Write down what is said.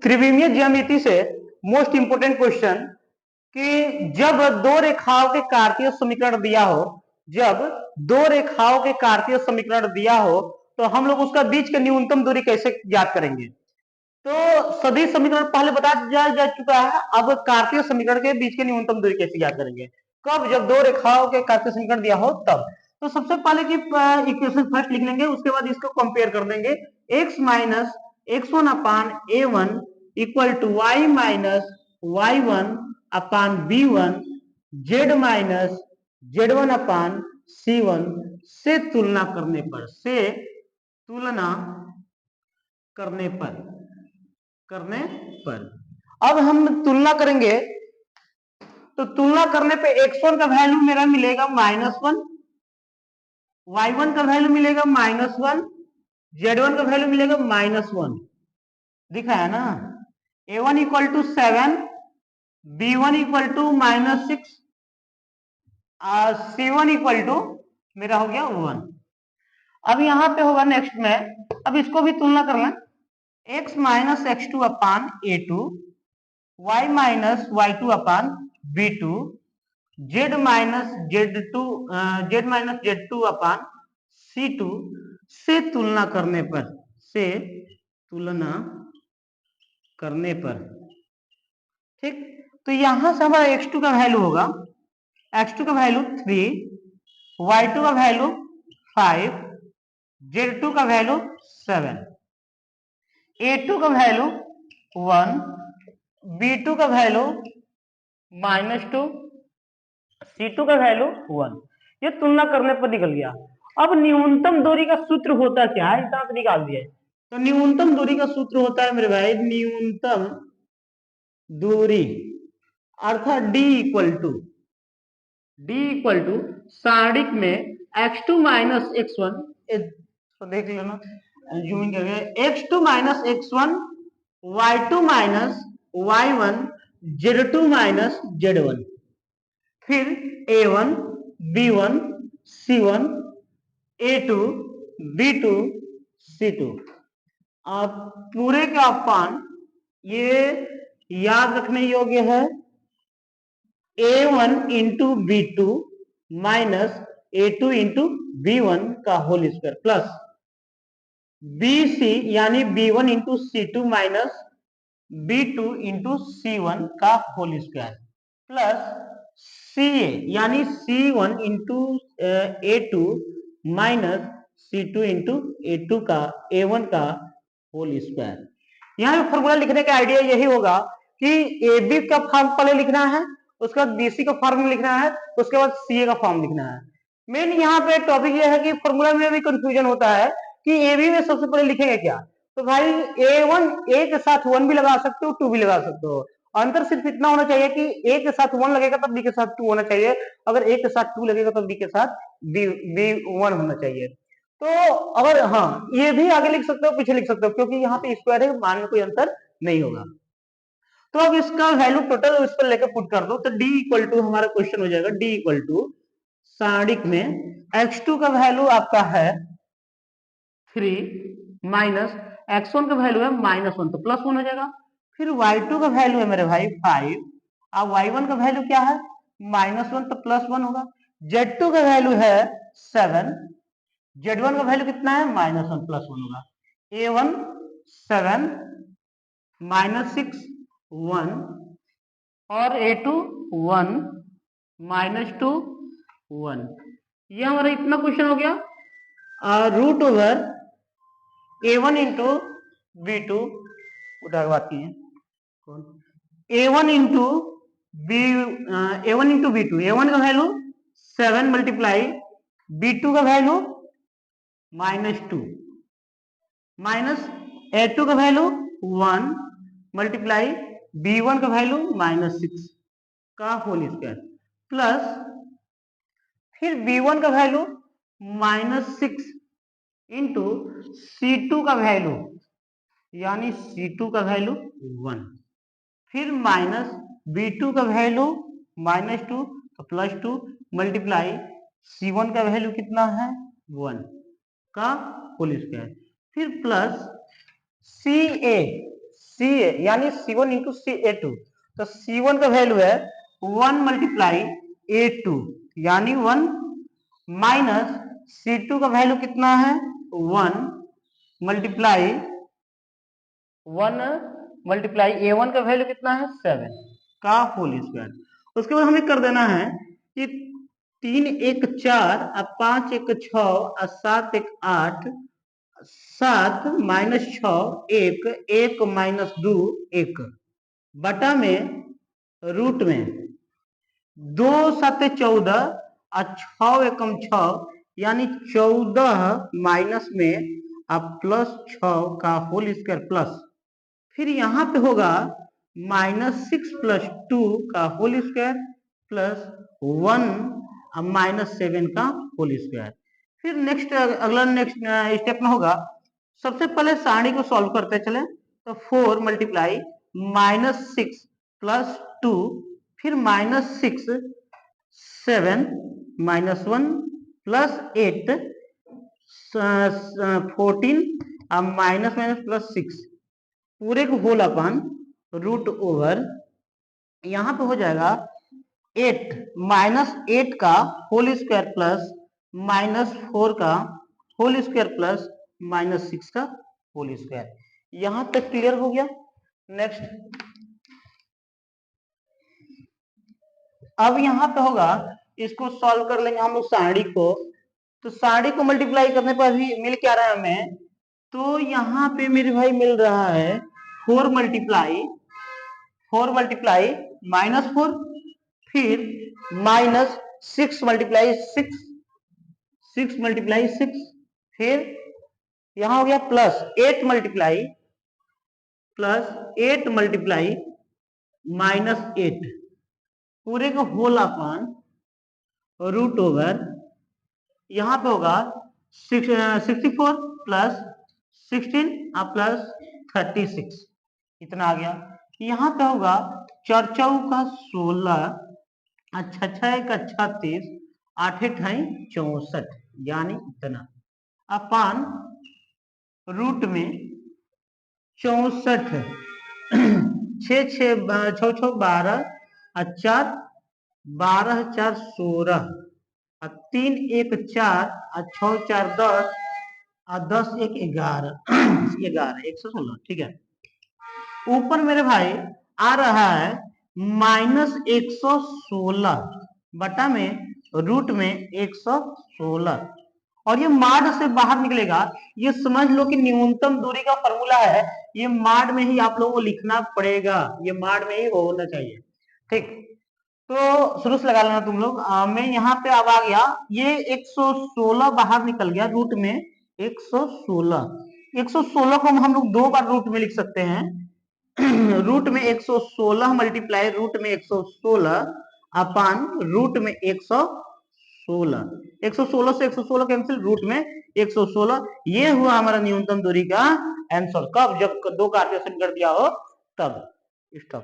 त्रिविमीय ज्यामिति से most important question कि जब दो रेखाओं के कार्तीय समीकरण दिया हो, जब दो रेखाओं के कार्तीय समीकरण दिया हो तो हम लोग उसका बीच का न्यूनतम दूरी कैसे ज्ञात करेंगे। तो सभी समीकरण पहले बता जा चुका है, अब कार्तीय समीकरण के बीच के न्यूनतम दूरी कैसे ज्ञात करेंगे, कब, जब दो रेखाओं के कार्तीय समीकरण दिया हो तब। तो सबसे पहले की इक्वेशन फर्स्ट लिख लेंगे, उसके बाद इसको कंपेयर कर देंगे। x minus x1 upon a1 equal to y minus y1 upon b1 z minus z1 upon c1 से तुलना करने पर, से तुलना करने पर अब हम तुलना करेंगे। तो तुलना करने पे x1 का वैल्यू मेरा मिलेगा -1, y1 का वैल्यू मिलेगा -1, z1 का वैल्यू मिलेगा -1, दिखा है ना। a1 equal to 7, b1 equal to -6, c1 equal to मेरा हो गया 1। अब यहां पे होगा नेक्स्ट में, अब इसको भी तुलना कर लें। x माइनस x2 अपान a2, y माइनस y2 अपान b2, z माइनस z2 अपान c2 से तुलना करने पर, से तुलना करने पर, ठीक। तो यहां से हमारा x2 का वैल्यू होगा, x2 का वैल्यू 3, y2 का वैल्यू 5, z2 का वैल्यू 7, a2 का वैल्यू 1, b2 का वैल्यू -2, c2 का वैल्यू 1। ये तुलना करने पर निकल गया। अब न्यूनतम दूरी का सूत्र होता क्या है, इतना तो निकाल दिया है। तो न्यूनतम दूरी का सूत्र होता है मेरे भाई, न्यूनतम दूरी अर्थात d इक्वल टू सारणिक में x2 माइनस x1, तो देख लेना जूमिंग करके, x2 minus x1, y2 minus y1, z2 minus z1, फिर a1 b1 c1 a2 b2 c2। अब पूरे का अपान ये याद रखने योग्य है, a1 into b2 minus a2 into b1 का होल स्क्वायर प्लस bc यानी b1 into c2 minus b2 into c1 का होल स्क्वायर प्लस ca यानी c1 into a2 minus c2 into a2 का a1 का होल स्क्वायर। यहाँ पे formula लिखने का आइडिया यही होगा कि AB का फॉर्म पहले लिखना है, उसके बाद BC का फॉर्म लिखना है, उसके बाद CA का फॉर्म लिखना है। मेन यहाँ पे टॉपिक यह है कि फॉर्मूला में भी कंफ्यूजन होता है कि AB में सबसे पहले लिखेंगे क्या। तो भाई A1 A के साथ 1 भी लगा सकते हो, 2 भी लगा सकते हो, अंतर सिर्फ इतना होना चाहिए कि A के साथ 1 लगेगा तब B के साथ 2 होना चाहिए, अगर A के साथ 2 लगेगा तब B के साथ B1 होना चाहिए। तो अगर हाँ, ये भी आगे लिख सकते हो पीछे लिख सकते हो, क्योंकि यहाँ पे स्क्वायर है, मान में कोई अंतर नहीं होगा। तो अब इसका वैल्यू टोटल इस पर लेकर पुट कर दो, तो d इक्वल टू हमारा क्वेश्चन हो जाएगा, d इक्वल टू सारणिक में x2 का वैल्यू आपका है 3 माइनस x1 का वैल्यू है -1, तो +1 हो जाएगा। फिर y2 का वैल्यू है मेरे भाई 5, अब y1 का वैल्यू क्या है -1, तो +1 होगा। z2 का वैल्यू है 7, z1 का वैल्यू कितना है -1 +1 होगा। a1 7 -6 1 और a2 1 -2 1। ये हमारा इतना क्वेश्चन हो गया। Root over a1 into b2 उठा बात की है, a1 इंटू b2, a1 का वैल्यू 7 मल्टीप्लाई b2 का वैल्यू -2 माइनस a2 का वैल्यू 1 मल्टीप्लाई b1 का वैल्यू -6 का होल स्क्वायर प्लस फिर b1 का वैल्यू -6 इंटू c2 का वैल्यू यानी c2 का वैल्यू 1, फिर माइनस b2 का वैल्यू -2 तो +2 मल्टीप्लाई c1 का वैल्यू कितना है 1 का होल स्क्वायर, फिर प्लस सी ए यानी C1 इंटू A2। तो C1 का वैल्यू है 1 मल्टीप्लाई A2 यानी 1 माइनस C2 का वैल्यू कितना है 1 मल्टीप्लाई A1 का वैल्यू कितना है 7 का होल स्क्वायर। उसके बाद हमें कर देना है कि 3 1 4 और 5 1 6 और 7 1 8 7 माइनस 6 1 1 माइनस 2 1 बटा में रूट में 2 7 14 और 6 एकम 6 यानी 14 माइनस में अब प्लस 6 का होल स्क्वायर प्लस फिर यहाँ पे होगा -6 + 2 का होल स्क्वायर प्लस 1 -7 का होल स्क्वायर। फिर अगला स्टेप में होगा सबसे पहले सारणी को सॉल्व करते चले। तो 4 मल्टीप्लाई -6 + 2 फिर -6 7 -1 + 8 14 माइनस प्लस 6 पूरे को होल अपन रूट ओवर यहाँ पे हो जाएगा 8 -8 का होल स्क्वायर प्लस -4 का होल स्क्वायर प्लस -6 का होल स्क्वायर। यहां तक क्लियर हो गया। नेक्स्ट अब यहाँ पे होगा इसको सॉल्व कर लेंगे हम लोग सारणी को। तो सारणी को मल्टीप्लाई करने पर भी मिल क्या रहा है हमें। तो यहाँ पे मेरे भाई मिल रहा है 4 मल्टीप्लाई -4 फिर -6 मल्टीप्लाई 6 मल्टीप्लाई 6 फिर यहां हो गया प्लस 8 मल्टीप्लाई -8 पूरे को होल अपन रूट ओवर यहाँ पे होगा 64 प्लस 16 प्लस 36 इतना आ गया। यहाँ पे होगा 4 का 16 अच्छा 36 8 64 यानी इतना अपन रूट में 64 6 6 12 4 12 4 16 3 1 4 6 4 10 और 10 1 11 11 116 ठीक है। ऊपर मेरे भाई आ रहा है -116 बटा में रूट में 116 और ये माड से बाहर निकलेगा। ये समझ लो कि न्यूनतम दूरी का फॉर्मूला है। ये माड में ही आप लोगों को लिखना पड़ेगा। ये माड में ही होना चाहिए ठीक। तो शुरू से लगा लेना तुम लोग। मैं यहाँ पे अब आ गया ये 116 बाहर निकल गया रूट में 116 को हम लोग 2 बार रूट में लिख सकते हैं। रूट में 116 मल्टीप्लाई रूट में 116 अपान रूट में 116 116 से 116 कैंसिल रूट में 116 ये हुआ हमारा न्यूनतम दूरी का आंसर। कब जब 2 का आर्ग्यूमेंट कर दिया हो तब। स्टॉप।